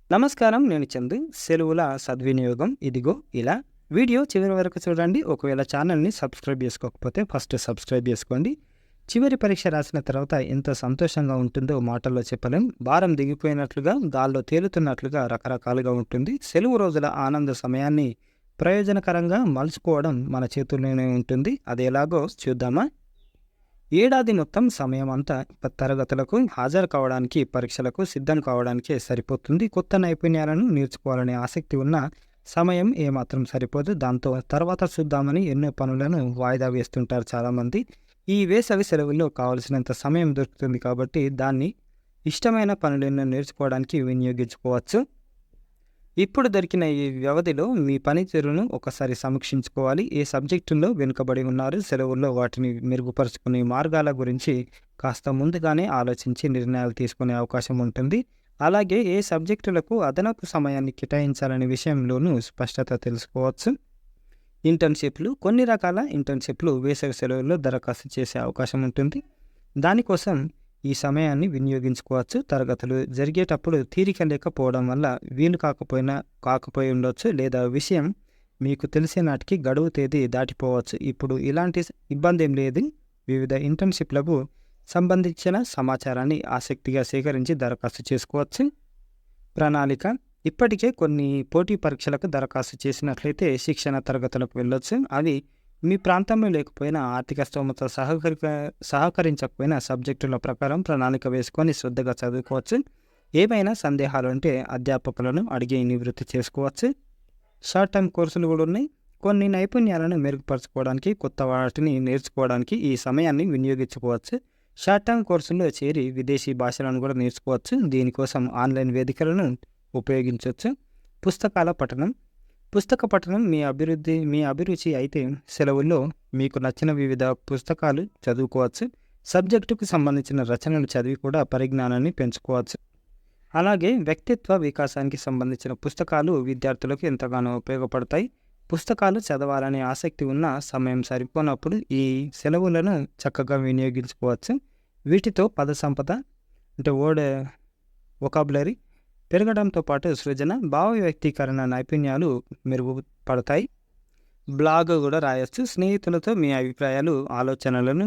నమస్కారం. నేను చందు. సెలవుల సద్వినియోగం ఇదిగో ఇలా. వీడియో చివరి వరకు చూడండి. ఒకవేళ ఛానల్‌ని సబ్స్క్రైబ్ చేసుకోకపోతే ఫస్ట్ సబ్స్క్రైబ్ చేసుకోండి. చివరి పరీక్ష రాసిన తర్వాత ఎంత సంతోషంగా ఉంటుందో మాటల్లో చెప్పలేం. భారం దిగిపోయినట్లుగా, గాల్లో తేలుతున్నట్లుగా రకరకాలుగా ఉంటుంది. సెలవు రోజుల ఆనంద సమయాన్ని ప్రయోజనకరంగా మలుచుకోవడం మన చేతుల్లోనే ఉంటుంది. అది ఎలాగో చూద్దామా? ఏడాది మొత్తం సమయమంతా తరగతులకు హాజరు కావడానికి, పరీక్షలకు సిద్ధం కావడానికే సరిపోతుంది. కొత్త నైపుణ్యాలను నేర్చుకోవాలనే ఆసక్తి ఉన్న సమయం ఏమాత్రం సరిపోదు. దాంతో తర్వాత చూద్దామని ఎన్నో పనులను వాయిదా వేస్తుంటారు చాలామంది. ఈ వేసవి సెలవుల్లో కావలసినంత సమయం దొరుకుతుంది కాబట్టి దాన్ని ఇష్టమైన పనులను నేర్చుకోవడానికి వినియోగించుకోవచ్చు. ఇప్పుడు దొరికిన ఈ వ్యవధిలో మీ పనితీరును ఒకసారి సమీక్షించుకోవాలి. ఏ సబ్జెక్టుల్లో వెనుకబడి ఉన్నారు, సెలవుల్లో వాటిని మెరుగుపరుచుకునే మార్గాల గురించి కాస్త ముందుగానే ఆలోచించి నిర్ణయాలు తీసుకునే అవకాశం ఉంటుంది. అలాగే ఏ సబ్జెక్టులకు అదనపు సమయాన్ని కేటాయించాలనే విషయంలోనూ స్పష్టత తెలుసుకోవచ్చు. ఇంటర్న్షిప్లు. కొన్ని రకాల ఇంటర్న్షిప్లు వేసవి సెలవుల్లో దరఖాస్తు చేసే అవకాశం ఉంటుంది. దానికోసం ఈ సమయాన్ని వినియోగించుకోవచ్చు. తరగతులు జరిగేటప్పుడు తీరిక లేకపోవడం వల్ల వీలు కాకపోయి ఉండొచ్చు, లేదా విషయం మీకు తెలిసే నాటికి గడువు తేదీ దాటిపోవచ్చు. ఇప్పుడు ఇలాంటి ఇబ్బంది ఏం లేదు. వివిధ ఇంటర్న్షిప్లకు సంబంధించిన సమాచారాన్ని ఆసక్తిగా సేకరించి దరఖాస్తు చేసుకోవచ్చు. ప్రణాళిక. ఇప్పటికే కొన్ని పోటీ పరీక్షలకు దరఖాస్తు చేసినట్లయితే శిక్షణ తరగతులకు వెళ్ళొచ్చు. అవి మీ ప్రాంతంలో లేకపోయినా, ఆర్థిక స్తోమత సహకరించకపోయినా సబ్జెక్టుల ప్రకారం ప్రణాళిక వేసుకొని శ్రద్ధగా చదువుకోవచ్చు. ఏమైనా సందేహాలు ఉంటే అధ్యాపకులను అడిగి నివృత్తి చేసుకోవచ్చు. షార్ట్ టర్మ్ కోర్సులు కూడా ఉన్నాయి. కొన్ని నైపుణ్యాలను మెరుగుపరచుకోవడానికి, కొత్త వాటిని నేర్చుకోవడానికి ఈ సమయాన్ని వినియోగించుకోవచ్చు. షార్ట్ టర్మ్ కోర్సుల్లో చేరి విదేశీ భాషలను కూడా నేర్చుకోవచ్చు. దీనికోసం ఆన్లైన్ వేదికలను ఉపయోగించవచ్చు. పుస్తకాల పఠనం. పుస్తక పఠనం మీ అభిరుచి అయితే సెలవుల్లో మీకు నచ్చిన వివిధ పుస్తకాలు చదువుకోవచ్చు. సబ్జెక్టుకు సంబంధించిన రచనలు చదివి కూడా పరిజ్ఞానాన్ని పెంచుకోవచ్చు. అలాగే వ్యక్తిత్వ వికాసానికి సంబంధించిన పుస్తకాలు విద్యార్థులకు ఎంతగానో ఉపయోగపడతాయి. పుస్తకాలు చదవాలనే ఆసక్తి ఉన్న సమయం సరిపోనప్పుడు ఈ సెలవులను చక్కగా వినియోగించుకోవచ్చు. వీటితో పద సంపద అంటే వొకాబులరీ పెరగడంతో పాటు సృజన, భావ వ్యక్తీకరణ నైపుణ్యాలు మెరుగుపడతాయి. బ్లాగ్ కూడా రాయొచ్చు. స్నేహితులతో మీ అభిప్రాయాలు, ఆలోచనలను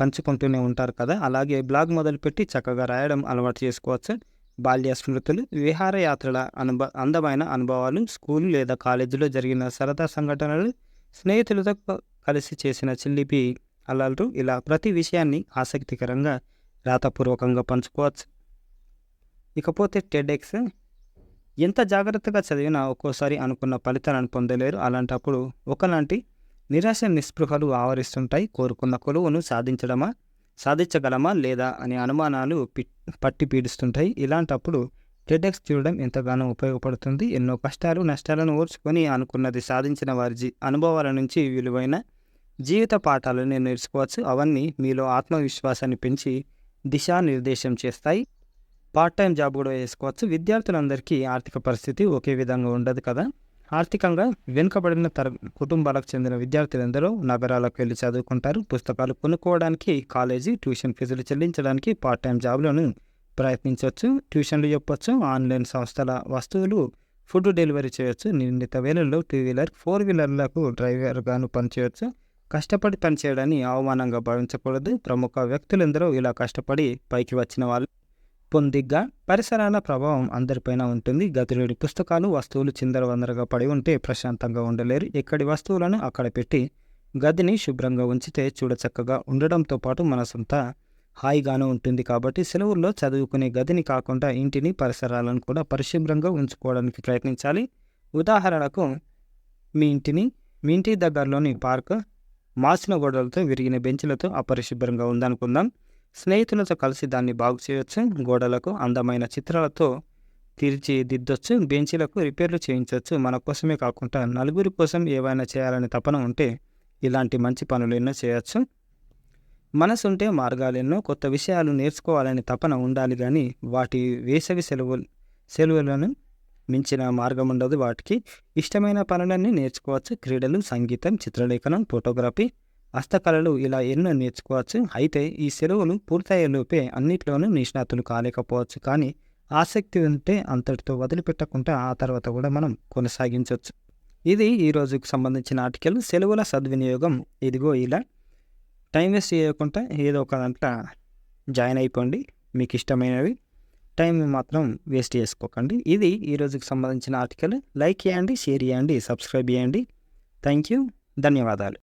పంచుకుంటూనే ఉంటారు కదా, అలాగే బ్లాగ్ మొదలుపెట్టి చక్కగా రాయడం అలవాటు చేసుకోవచ్చు. బాల్య స్మృతులు. విహారయాత్రల అందమైన అనుభవాలు, స్కూల్ లేదా కాలేజీలో జరిగిన సరదా సంఘటనలు, స్నేహితులతో కలిసి చేసిన చిల్లిపి అల్లర్లు, ఇలా ప్రతి విషయాన్ని ఆసక్తికరంగా రాతపూర్వకంగా పంచుకోవచ్చు. ఇకపోతే టెడ్ఎక్స్. ఎంత జాగ్రత్తగా చదివినా ఒక్కోసారి అనుకున్న ఫలితాలను పొందలేరు. అలాంటప్పుడు ఒకలాంటి నిరాశ నిస్పృహలు ఆవరిస్తుంటాయి. కోరుకున్న కొలువును సాధించగలమా లేదా అనే అనుమానాలు పట్టి పీడిస్తుంటాయి. ఇలాంటప్పుడు టెడ్ఎక్స్ చూడడం ఎంతగానో ఉపయోగపడుతుంది. ఎన్నో కష్టాలు నష్టాలను ఓర్చుకొని అనుకున్నది సాధించిన వారి అనుభవాల నుంచి విలువైన జీవిత పాఠాలను నేర్చుకోవచ్చు. అవన్నీ మీలో ఆత్మవిశ్వాసాన్ని పెంచి దిశానిర్దేశం చేస్తాయి. పార్ట్ టైం జాబ్ కూడా వేసుకోవచ్చు. విద్యార్థులందరికీ ఆర్థిక పరిస్థితి ఒకే విధంగా ఉండదు కదా. ఆర్థికంగా వెనుకబడిన కుటుంబాలకు చెందిన విద్యార్థులందరూ నగరాలకు వెళ్ళి చదువుకుంటారు. పుస్తకాలు కొనుక్కోవడానికి, కాలేజీ ట్యూషన్ ఫీజులు చెల్లించడానికి పార్ట్ టైం జాబ్లను ప్రయత్నించవచ్చు. ట్యూషన్లు చెప్పవచ్చు. ఆన్లైన్ సంస్థల వస్తువులు, ఫుడ్ డెలివరీ చేయవచ్చు. నిర్ణీత వేళల్లో 2 వీలర్ 4 వీలర్లకు డ్రైవర్గాను పనిచేయవచ్చు. కష్టపడి పనిచేయడాన్ని అవమానంగా భావించకూడదు. ప్రముఖ వ్యక్తులందరూ ఇలా కష్టపడి పైకి వచ్చిన వాళ్ళు. పొందిగ్గా. పరిసరాల ప్రభావం అందరిపైన ఉంటుంది. గదిలోని పుస్తకాలు, వస్తువులు చిందరవందరగా పడి ఉంటే ప్రశాంతంగా ఉండలేరు. ఎక్కడి వస్తువులను అక్కడ పెట్టి గదిని శుభ్రంగా ఉంచితే చూడచక్కగా ఉండడంతో పాటు మనసంతా హాయిగాను ఉంటుంది. కాబట్టి సెలవుల్లో చదువుకునే గదిని కాకుండా ఇంటిని, పరిసరాలను కూడా పరిశుభ్రంగా ఉంచుకోవడానికి ప్రయత్నించాలి. ఉదాహరణకు మీ ఇంటి దగ్గరలోని పార్క్ మాసిన గోడలతో, విరిగిన బెంచ్లతో అపరిశుభ్రంగా ఉందనుకుందాం. స్నేహితులతో కలిసి దాన్ని బాగు చేయవచ్చు. గోడలకు అందమైన చిత్రాలతో తీర్చిదిద్దొచ్చు. బెంచీలకు రిపేర్లు చేయించవచ్చు. మన కోసమే కాకుండా నలుగురి కోసం ఏవైనా చేయాలనే తపన ఉంటే ఇలాంటి మంచి పనులు ఎన్నో చేయవచ్చు. మనసుంటే మార్గాలెన్నో. కొత్త విషయాలు నేర్చుకోవాలనే తపన ఉండాలి కానీ వాటి వేసవి సెలవులను మించిన మార్గం ఉండదు. వాటికి ఇష్టమైన పనులన్నీ నేర్చుకోవచ్చు. క్రీడలు, సంగీతం, చిత్రలేఖనం, ఫోటోగ్రఫీ, హస్తకళలు, ఇలా ఎన్నో నేర్చుకోవచ్చు. అయితే ఈ సెలవులు పూర్తయ్యేలోపే అన్నిట్లోనూ నిష్ణాతులు కాలేకపోవచ్చు. కానీ ఆసక్తి ఉంటే అంతటితో వదిలిపెట్టకుండా ఆ తర్వాత కూడా మనం కొనసాగించవచ్చు. ఇది ఈ రోజుకి సంబంధించిన ఆర్టికల్. సెలవుల సద్వినియోగం ఇదిగో ఇలా. టైం వేస్ట్ చేయకుండా ఏదో ఒక దాంట్లో జాయిన్ అయిపోండి. మీకు ఇష్టమైనవి టైం మాత్రం వేస్ట్ చేసుకోకండి. ఇది ఈ రోజుకి సంబంధించిన ఆర్టికల్. లైక్ చేయండి, షేర్ చేయండి, సబ్స్క్రైబ్ చేయండి. Thank you. ధన్యవాదాలు.